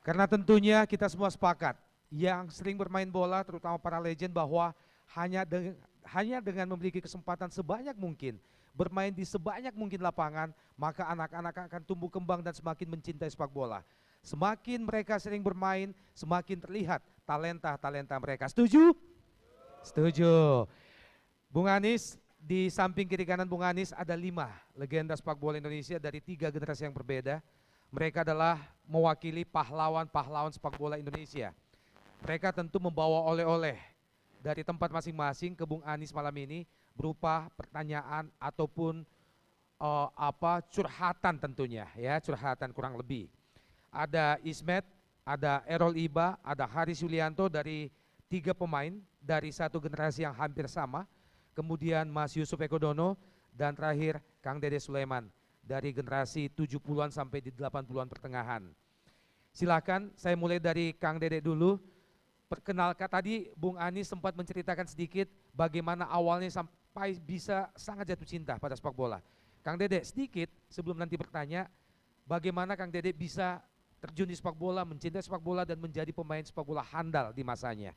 Karena tentunya kita semua sepakat, yang sering bermain bola terutama para legend bahwa hanya dengan memiliki kesempatan sebanyak mungkin, bermain di sebanyak mungkin lapangan, maka anak-anak akan tumbuh kembang dan semakin mencintai sepak bola. Semakin mereka sering bermain, semakin terlihat talenta-talenta mereka. Setuju? Setuju. Bung Anies, di samping kiri kanan Bung Anies ada 5 legenda sepak bola Indonesia dari 3 generasi yang berbeda. Mereka adalah mewakili pahlawan-pahlawan sepak bola Indonesia. Mereka tentu membawa oleh-oleh dari tempat masing-masing ke Bung Anies malam ini berupa pertanyaan ataupun curhatan tentunya ya, curhatan kurang lebih. Ada Ismet, ada Errol Iba, ada Haris Yulianto dari 3 pemain dari satu generasi yang hampir sama. Kemudian Mas Yusuf Ekodono dan terakhir Kang Dede Sulaiman dari generasi 70-an sampai di 80-an pertengahan. Silakan saya mulai dari Kang Dede dulu. Perkenalkan tadi Bung Anies sempat menceritakan sedikit bagaimana awalnya sampai bisa sangat jatuh cinta pada sepak bola. Kang Dede sedikit sebelum nanti bertanya, bagaimana Kang Dede bisa terjun di sepak bola, mencintai sepak bola dan menjadi pemain sepak bola handal di masanya.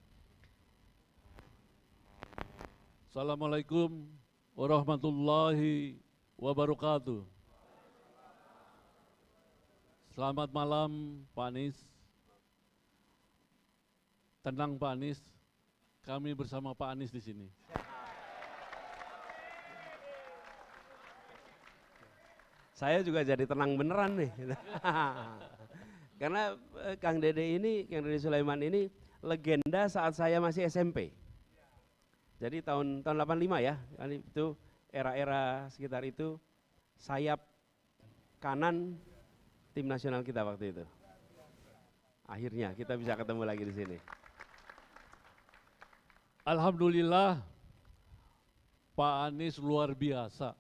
Assalamualaikum warahmatullahi wabarakatuh. Selamat malam Pak Anies. Tenang Pak Anies, kami bersama Pak Anies di sini. Saya juga jadi tenang beneran nih. Karena Kang Dede Sulaiman ini legenda saat saya masih SMP. Jadi tahun 85 ya, itu era-era sekitar itu sayap kanan tim nasional kita waktu itu. Akhirnya kita bisa ketemu lagi di sini. Alhamdulillah Pak Anies luar biasa.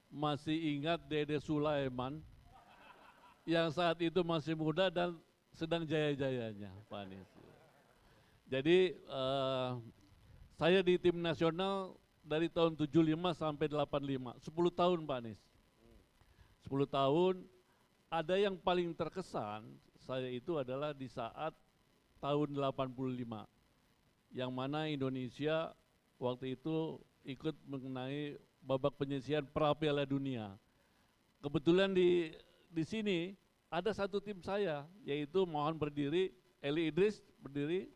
Masih ingat Dede Sulaiman yang saat itu masih muda dan sedang jaya-jayanya Pak Anies. Jadi saya di tim nasional dari tahun 75 sampai 85, 10 tahun Pak Anies. 10 tahun, ada yang paling terkesan saya itu adalah di saat tahun 85, yang mana Indonesia waktu itu ikut mengenai babak penyisihan pra Piala Dunia. Kebetulan di sini ada satu tim saya, yaitu mohon berdiri, Eli Idris berdiri,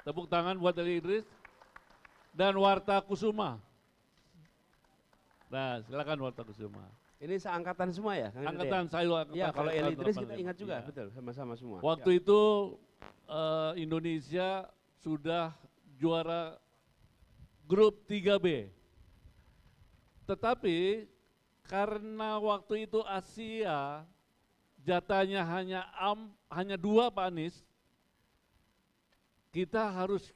tepuk tangan buat Eli Idris, dan Warta Kusuma. Nah silakan Warta Kusuma. Ini seangkatan semua ya? Angkatan saya. Ya kalau Eli Idris kita ingat juga, ya. Betul, sama-sama semua. Waktu itu Indonesia sudah juara grup 3B. Tetapi karena waktu itu Asia jatahnya hanya 2 Pak Anies, kita harus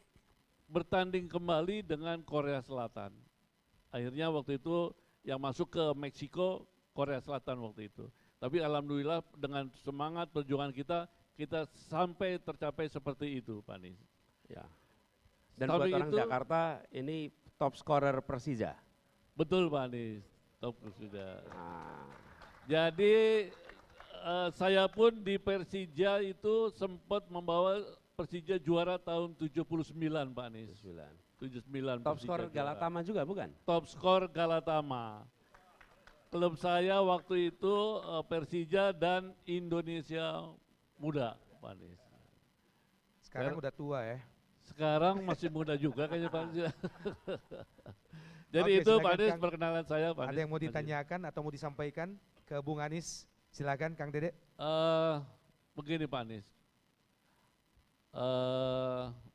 bertanding kembali dengan Korea Selatan. Akhirnya waktu itu yang masuk ke Meksiko, Korea Selatan waktu itu. Tapi alhamdulillah dengan semangat perjuangan kita sampai tercapai seperti itu Pak Anies. Ya. Dan buat orang Jakarta ini top scorer Persija. Betul Pak Anies, top Persija. Jadi saya pun di Persija itu sempat membawa Persija juara tahun 79 Pak Anies. 79. Top skor Galatama juga bukan? Top skor Galatama. Klub saya waktu itu Persija dan Indonesia Muda Pak Anies. Sekarang udah tua ya. Sekarang masih muda juga kayaknya Pak Anies. Jadi Oke, itu Pak Anies Kang, perkenalan saya Pak Anies. Ada yang mau ditanyakan atau mau disampaikan ke Bung Anies? Silakan Kang Dede. Begini Pak Anies.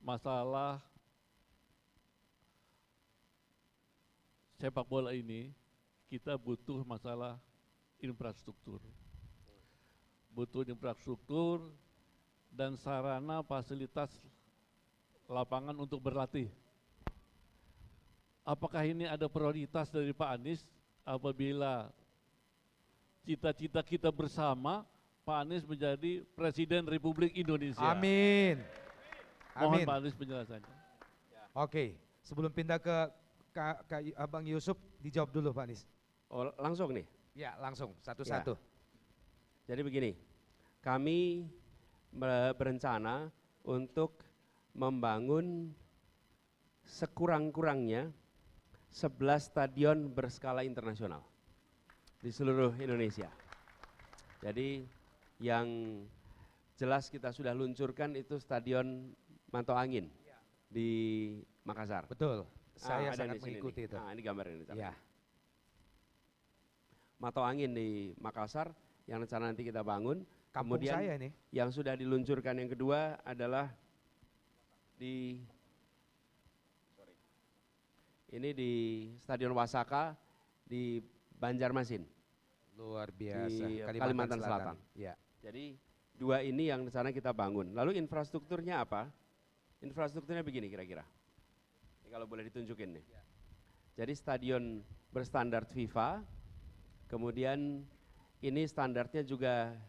Masalah sepak bola ini kita butuh masalah infrastruktur. Butuh infrastruktur dan sarana fasilitas lapangan untuk berlatih. Apakah ini ada prioritas dari Pak Anies apabila cita-cita kita bersama Pak Anies menjadi Presiden Republik Indonesia? Amin. Mohon Pak Anies penjelasannya. Oke, sebelum pindah ke Abang Yusuf, dijawab dulu Pak Anies. Oh, langsung nih? Ya langsung, satu-satu. Ya. Jadi begini, kami berencana untuk membangun sekurang-kurangnya 11 stadion berskala internasional di seluruh Indonesia. Jadi yang jelas kita sudah luncurkan itu Stadion Manto Angin di Makassar. Betul. Saya ada sangat di sini mengikuti nih. itu. Ini gambar ini. Ya. Manto Angin di Makassar yang rencana nanti kita bangun. Kampung Kemudian saya ini. yang sudah diluncurkan yang kedua adalah di Stadion Wasaka di Banjarmasin. Luar biasa. Di Kalimantan Selatan. Ya. Jadi dua ini yang rencana kita bangun. Lalu infrastrukturnya apa? Infrastrukturnya begini kira-kira. Ini kalau boleh ditunjukin nih. Jadi stadion berstandar FIFA, kemudian ini standarnya juga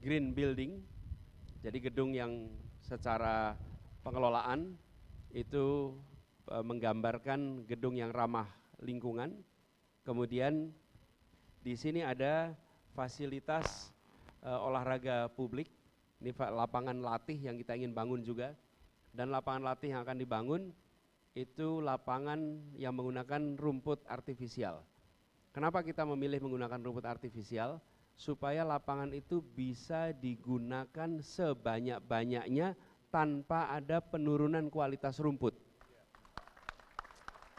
green building, jadi gedung yang secara pengelolaan itu menggambarkan gedung yang ramah lingkungan. Kemudian di sini ada fasilitas olahraga publik, ini lapangan latih yang kita ingin bangun juga, dan lapangan latih yang akan dibangun itu lapangan yang menggunakan rumput artifisial. Kenapa kita memilih menggunakan rumput artifisial? Supaya lapangan itu bisa digunakan sebanyak-banyaknya tanpa ada penurunan kualitas rumput.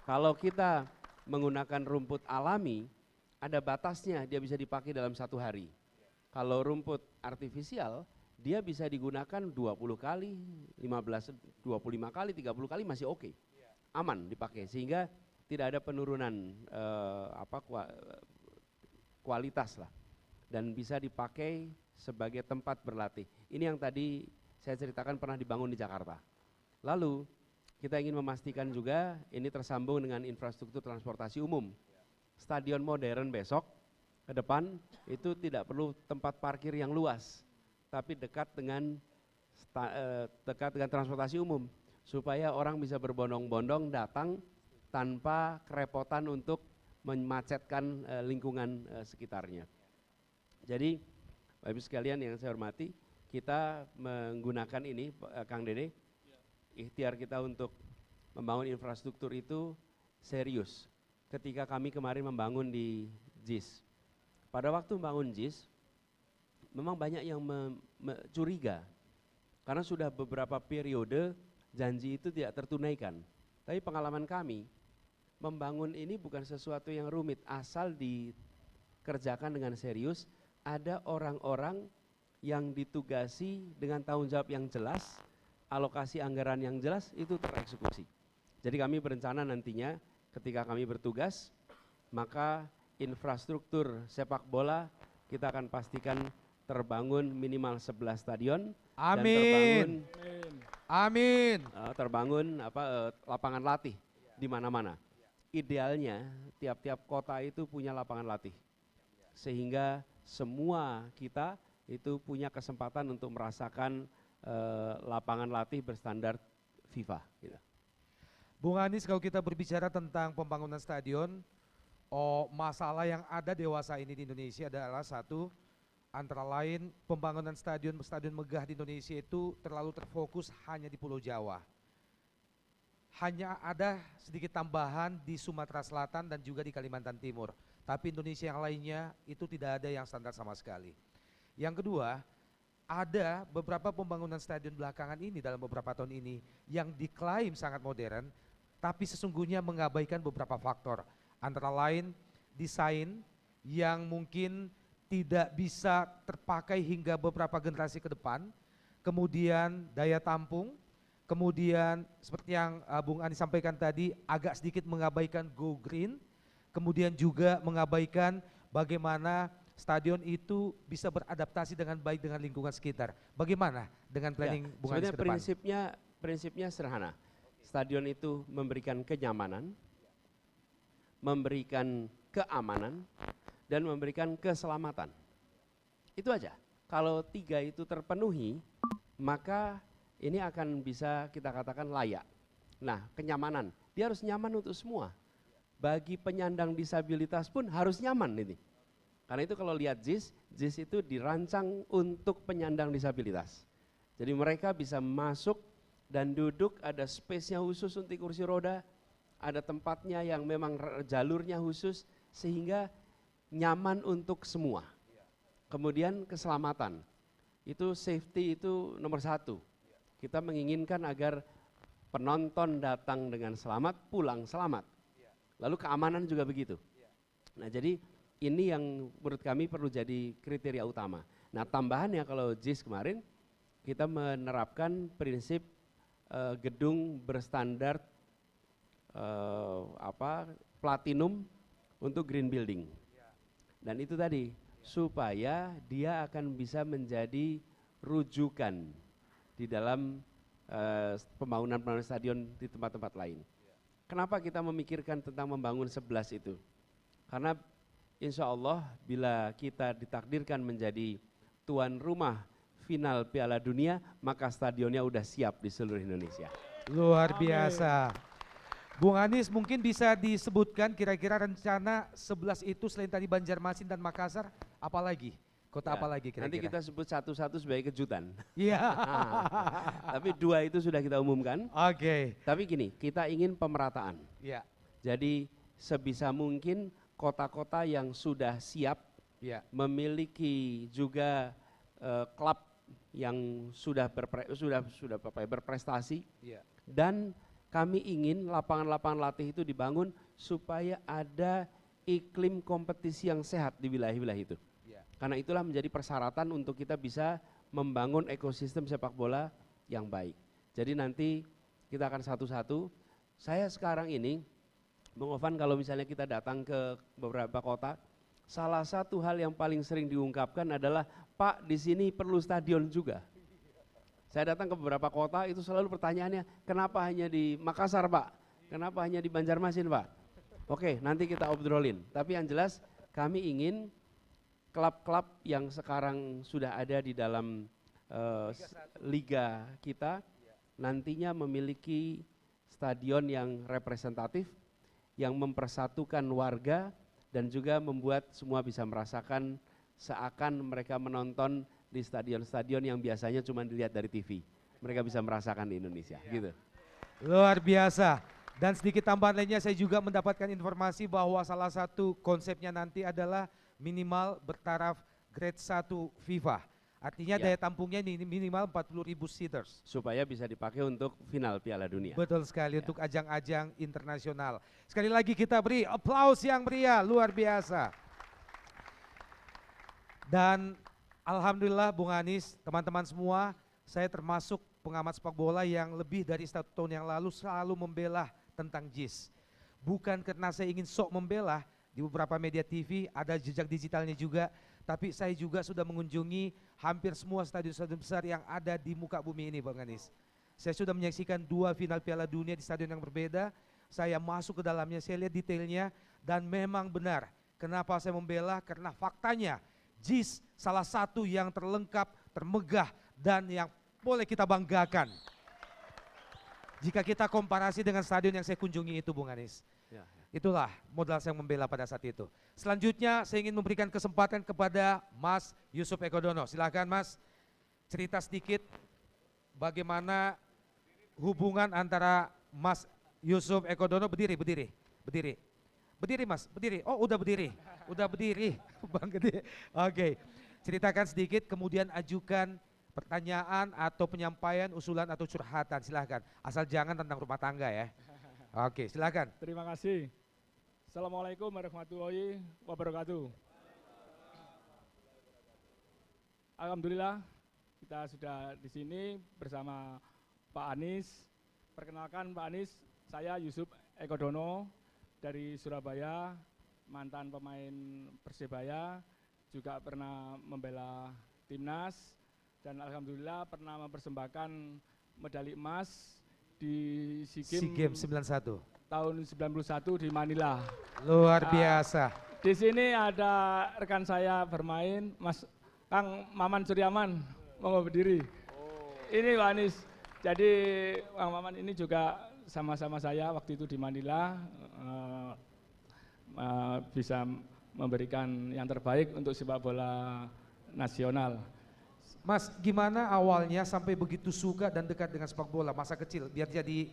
Kalau kita menggunakan rumput alami, ada batasnya, dia bisa dipakai dalam 1 hari. Kalau rumput artifisial, dia bisa digunakan 20 kali, 15, 25 kali, 30 kali masih oke. Aman dipakai, sehingga tidak ada penurunan kualitas lah. Dan bisa dipakai sebagai tempat berlatih. Ini yang tadi saya ceritakan pernah dibangun di Jakarta. Lalu kita ingin memastikan juga ini tersambung dengan infrastruktur transportasi umum. Stadion modern besok ke depan itu tidak perlu tempat parkir yang luas, tapi dekat dengan transportasi umum, supaya orang bisa berbondong-bondong datang tanpa kerepotan untuk memacetkan lingkungan sekitarnya. Jadi Bapak Ibu sekalian yang saya hormati, kita menggunakan ini Kang Dede, ikhtiar kita untuk membangun infrastruktur itu serius. Ketika kami kemarin membangun di JIS, pada waktu membangun JIS, memang banyak yang curiga, karena sudah beberapa periode janji itu tidak tertunaikan. Tapi pengalaman kami, membangun ini bukan sesuatu yang rumit, asal dikerjakan dengan serius, ada orang-orang yang ditugasi dengan tanggung jawab yang jelas, alokasi anggaran yang jelas, itu tereksekusi. Jadi kami berencana nantinya ketika kami bertugas, maka infrastruktur sepak bola kita akan pastikan terbangun minimal 11 stadion. Amin. Amin. Terbangun lapangan latih di mana-mana. Idealnya tiap-tiap kota itu punya lapangan latih, sehingga semua kita itu punya kesempatan untuk merasakan lapangan latih berstandar FIFA. Gitu. Bung Anies, kalau kita berbicara tentang pembangunan stadion, masalah yang ada dewasa ini di Indonesia adalah satu, antara lain pembangunan stadion megah di Indonesia itu terlalu terfokus hanya di Pulau Jawa. Hanya ada sedikit tambahan di Sumatera Selatan dan juga di Kalimantan Timur. Tapi Indonesia yang lainnya itu tidak ada yang standar sama sekali. Yang kedua, ada beberapa pembangunan stadion belakangan ini dalam beberapa tahun ini yang diklaim sangat modern, tapi sesungguhnya mengabaikan beberapa faktor. Antara lain desain yang mungkin tidak bisa terpakai hingga beberapa generasi ke depan, kemudian daya tampung, kemudian seperti yang Bung Anies sampaikan tadi agak sedikit mengabaikan go green, kemudian juga mengabaikan bagaimana stadion itu bisa beradaptasi dengan baik dengan lingkungan sekitar. Bagaimana dengan planning Bung Anies ke depan? Prinsipnya sederhana. Stadion itu memberikan kenyamanan, memberikan keamanan, dan memberikan keselamatan. Itu aja. Kalau 3 itu terpenuhi, maka ini akan bisa kita katakan layak. Nah, kenyamanan, dia harus nyaman untuk semua. Bagi penyandang disabilitas pun harus nyaman ini. Karena itu kalau lihat JIS itu dirancang untuk penyandang disabilitas. Jadi mereka bisa masuk dan duduk, ada space-nya khusus untuk kursi roda, ada tempatnya yang memang jalurnya khusus, sehingga nyaman untuk semua. Kemudian keselamatan, itu safety itu nomor 1. Kita menginginkan agar penonton datang dengan selamat, pulang selamat. Lalu keamanan juga begitu. Nah jadi ini yang menurut kami perlu jadi kriteria utama. Nah tambahannya kalau JIS kemarin, kita menerapkan prinsip gedung berstandar platinum untuk green building. Dan itu tadi, supaya dia akan bisa menjadi rujukan di dalam pembangunan stadion di tempat-tempat lain. Kenapa kita memikirkan tentang membangun 11 itu? Karena insya Allah bila kita ditakdirkan menjadi tuan rumah final Piala Dunia, maka stadionnya udah siap di seluruh Indonesia. Luar biasa. Bung Anies mungkin bisa disebutkan kira-kira rencana 11 itu selain tadi Banjarmasin dan Makassar, apalagi? Kota Ya, apa lagi kira-kira? nanti kita sebut satu-satu sebagai kejutan. Iya. Tapi 2 itu sudah kita umumkan. Oke. Tapi gini, kita ingin pemerataan. Iya. Jadi sebisa mungkin kota-kota yang sudah siap, Iya. memiliki juga klub yang sudah berprestasi, Iya. dan kami ingin lapangan-lapangan latih itu dibangun supaya ada iklim kompetisi yang sehat di wilayah-wilayah itu. Iya. Karena itulah menjadi persyaratan untuk kita bisa membangun ekosistem sepak bola yang baik. Jadi nanti kita akan satu-satu. Saya sekarang ini, Bung Ovan, kalau misalnya kita datang ke beberapa kota, salah satu hal yang paling sering diungkapkan adalah, Pak, di sini perlu stadion juga. Saya datang ke beberapa kota, itu selalu pertanyaannya, kenapa hanya di Makassar, Pak? Kenapa hanya di Banjarmasin, Pak? Oke, nanti kita obrolin. Tapi yang jelas, kami ingin klub-klub yang sekarang sudah ada di dalam liga kita, nantinya memiliki stadion yang representatif, yang mempersatukan warga, dan juga membuat semua bisa merasakan seakan mereka menonton di stadion-stadion yang biasanya cuma dilihat dari TV. Mereka bisa merasakan di Indonesia, gitu. Luar biasa. Dan sedikit tambahan lainnya, saya juga mendapatkan informasi bahwa salah satu konsepnya nanti adalah minimal bertaraf grade 1 FIFA. Artinya Ya. daya tampungnya ini minimal 40.000 seaters. Supaya bisa dipakai untuk final Piala Dunia. Betul sekali, Ya. untuk ajang-ajang internasional. Sekali lagi kita beri aplaus yang meriah, luar biasa. Dan alhamdulillah Bung Anies, teman-teman semua, saya termasuk pengamat sepak bola yang lebih dari 1 tahun yang lalu selalu membela tentang JIS. Bukan karena saya ingin sok membela, di beberapa media TV ada jejak digitalnya juga, tapi saya juga sudah mengunjungi hampir semua stadion-stadion besar yang ada di muka bumi ini, Bung Anies. Saya sudah menyaksikan 2 final Piala Dunia di stadion yang berbeda, saya masuk ke dalamnya, saya lihat detailnya, dan memang benar. Kenapa saya membela? Karena faktanya JIS salah satu yang terlengkap, termegah, dan yang boleh kita banggakan. Jika kita komparasi dengan stadion yang saya kunjungi itu, Bung Anies. Ya. Itulah modal saya membela pada saat itu. Selanjutnya saya ingin memberikan kesempatan kepada Mas Yusuf Ekodono. Silakan Mas, cerita sedikit bagaimana hubungan antara Mas Yusuf Ekodono. Berdiri Mas, berdiri. Oh udah berdiri, Bang Gede. Oke, ceritakan sedikit kemudian ajukan pertanyaan atau penyampaian usulan atau curhatan, silahkan. Asal jangan tentang rumah tangga ya. Oke, silakan. Terima kasih. Assalamualaikum warahmatullahi wabarakatuh. Alhamdulillah kita sudah di sini bersama Pak Anies. Perkenalkan Pak Anies, saya Yusuf Ekodono dari Surabaya, mantan pemain Persebaya, juga pernah membela timnas, dan alhamdulillah pernah mempersembahkan medali emas di SEA Games 91. tahun 91 di Manila. Luar biasa. Di sini ada rekan saya bermain, Mas Kang Maman Suryaman, mau berdiri. Ini Pak Anies. Jadi Kang Maman ini juga sama-sama saya waktu itu di Manila, bisa memberikan yang terbaik untuk sepak bola nasional. Mas, gimana awalnya sampai begitu suka dan dekat dengan sepak bola masa kecil biar jadi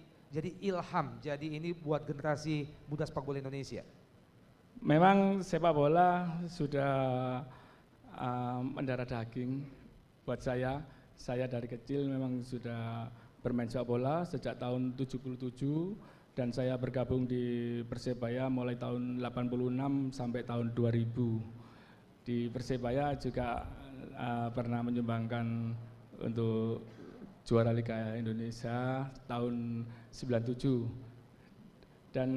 ilham, jadi ini buat generasi muda sepak bola Indonesia? Memang sepak bola sudah mendarah daging buat saya. Saya dari kecil memang sudah bermain sepak bola sejak tahun 77 dan saya bergabung di Persebaya mulai tahun 86 sampai tahun 2000. Di Persebaya juga pernah menyumbangkan untuk juara Liga Indonesia tahun 97 dan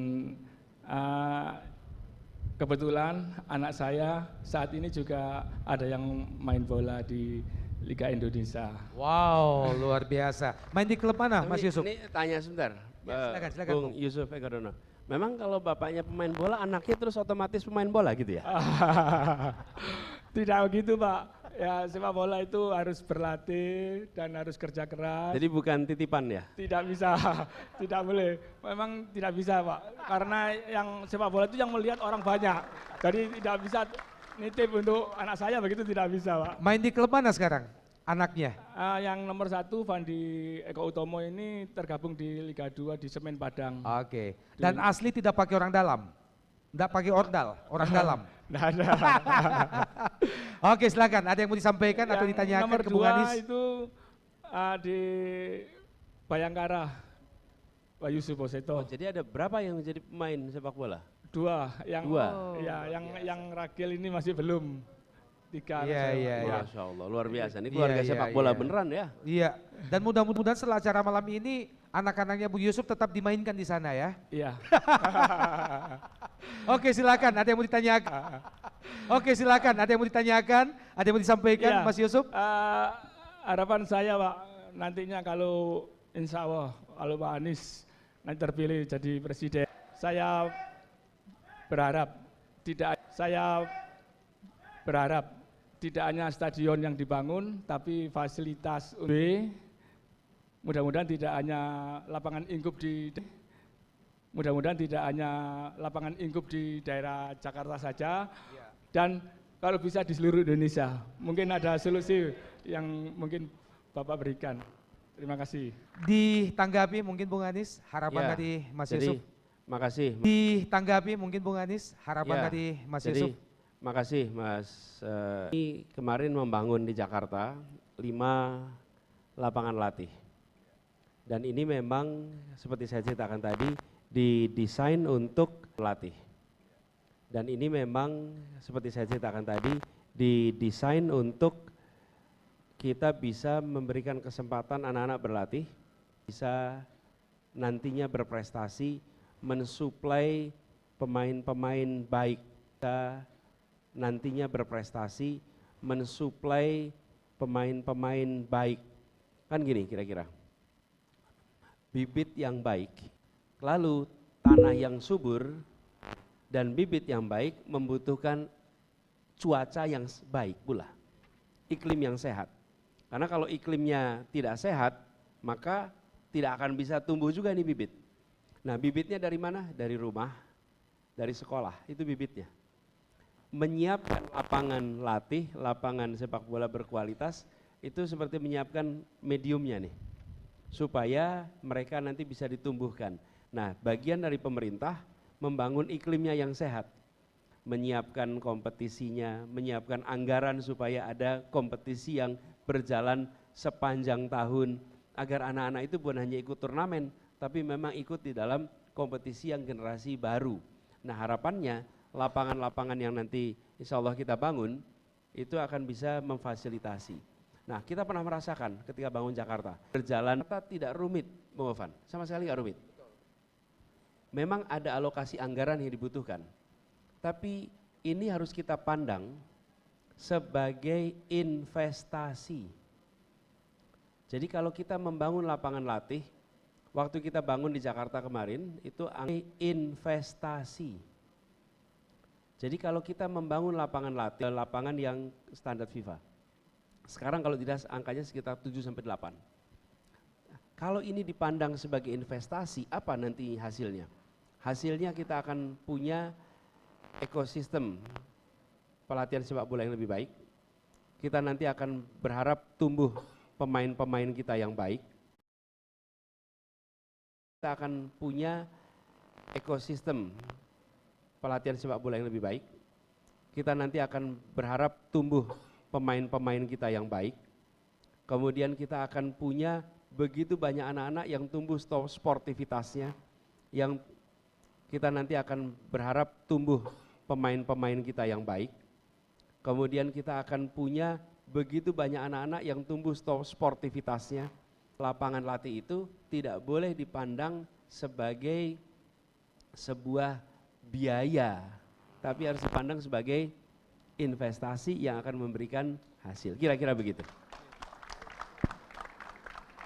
kebetulan anak saya saat ini juga ada yang main bola di Liga Indonesia. Wow, luar biasa. Main di klub mana, Mas Yusuf? Ini tanya sebentar, Ya, silakan, Bung Yusuf Eka Dono. Memang kalau bapaknya pemain bola, anaknya terus otomatis pemain bola gitu ya? Tidak begitu Pak, ya sepak bola itu harus berlatih dan harus kerja keras. Jadi bukan titipan ya? Tidak bisa, tidak boleh. Memang tidak bisa Pak, karena yang sepak bola itu yang melihat orang banyak. Jadi tidak bisa nitip untuk anak saya begitu, tidak bisa Pak. Main di klub mana sekarang anaknya? Yang nomor 1 Fandi Eko Utomo ini tergabung di Liga 2 di Semen Padang. Oke. Dan asli tidak pakai orang dalam? Tidak pakai ordal, orang dalam? Nggak ada. Oke, silakan. Ada yang mau disampaikan atau Yang ditanyakan nomor ke Bung 2 Anies? itu di Bayangkara, Pak Yusuf Boseto. Oh, jadi ada berapa yang menjadi pemain sepak bola? 2, yang Dua. ya yang ragil ini masih belum. 3. Iya, iya, iya. Masya Allah, luar biasa. Ini Iya, keluarga iya, sepak bola iya. beneran ya? Iya. Dan mudah-mudahan setelah acara malam ini anak-anaknya Bu Yusuf tetap dimainkan di sana ya. Iya. Oke, silakan. Ada yang mau ditanyakan? Oke, silakan. Ada yang mau ditanyakan? Ada yang mau disampaikan, Iya. Mas Yusuf? Harapan saya Pak, nantinya kalau insya Allah kalau Pak Anies nanti terpilih jadi presiden, saya berharap tidak hanya stadion yang dibangun, tapi fasilitas mudah-mudahan tidak hanya lapangan ingkup di daerah Jakarta saja, dan kalau bisa di seluruh Indonesia. Mungkin ada solusi yang mungkin Bapak berikan. Terima kasih. Ditanggapi mungkin Bung Anies harapan Ya, dari Mas jadi, Yusuf. makasih. Ditanggapi mungkin Bung Anies harapan Ya, dari Mas jadi, Yusuf. makasih Mas. Ini kemarin membangun di Jakarta 5 lapangan latih. Dan ini memang seperti saya ceritakan tadi didesain untuk latih. Dan ini memang seperti saya ceritakan tadi didesain untuk kita bisa memberikan kesempatan anak-anak berlatih, bisa nantinya berprestasi, mensuplai pemain-pemain baik, kita nantinya berprestasi, mensuplai pemain-pemain baik. Kan gini kira-kira, bibit yang baik, lalu tanah yang subur, dan bibit yang baik membutuhkan cuaca yang baik pula, iklim yang sehat. Karena kalau iklimnya tidak sehat, maka tidak akan bisa tumbuh juga nih bibit. Nah, bibitnya dari mana? Dari rumah, dari sekolah, itu bibitnya. Menyiapkan lapangan latih, lapangan sepak bola berkualitas, itu seperti menyiapkan mediumnya nih, supaya mereka nanti bisa ditumbuhkan. Nah, bagian dari pemerintah membangun iklimnya yang sehat, menyiapkan kompetisinya, menyiapkan anggaran supaya ada kompetisi yang berjalan sepanjang tahun, agar anak-anak itu bukan hanya ikut turnamen, tapi memang ikut di dalam kompetisi yang generasi baru. Nah, harapannya lapangan-lapangan yang nanti insya Allah kita bangun, itu akan bisa memfasilitasi. Nah, kita pernah merasakan ketika bangun Jakarta, berjalan tidak rumit, Bung Ovan, sama sekali nggak rumit. Memang ada alokasi anggaran yang dibutuhkan, tapi ini harus kita pandang sebagai investasi. Jadi kalau kita membangun lapangan latih, waktu kita bangun di Jakarta kemarin, itu investasi. Jadi kalau kita membangun lapangan latih, lapangan yang standar FIFA, sekarang kalau tidak angkanya sekitar 7-8. Kalau ini dipandang sebagai investasi, apa nanti hasilnya? Hasilnya kita akan punya ekosistem pelatihan sepak bola yang lebih baik, kita nanti akan berharap tumbuh pemain-pemain kita yang baik. Kita akan punya ekosistem pelatihan sepak bola yang lebih baik. Kita nanti akan berharap tumbuh pemain-pemain kita yang baik. Kemudian kita akan punya begitu banyak anak-anak yang tumbuh sportivitasnya, yang kita nanti akan berharap tumbuh pemain-pemain kita yang baik. Kemudian kita akan punya begitu banyak anak-anak yang tumbuh sportivitasnya. Lapangan latih itu tidak boleh dipandang sebagai sebuah biaya, tapi harus dipandang sebagai investasi yang akan memberikan hasil. Kira-kira begitu.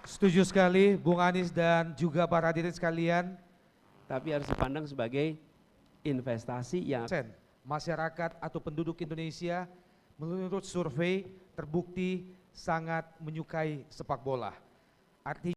Setuju sekali Bung Anies dan juga para hadirin sekalian. Tapi harus dipandang sebagai investasi yang Masyarakat atau penduduk Indonesia menurut survei terbukti sangat menyukai sepak bola. Artinya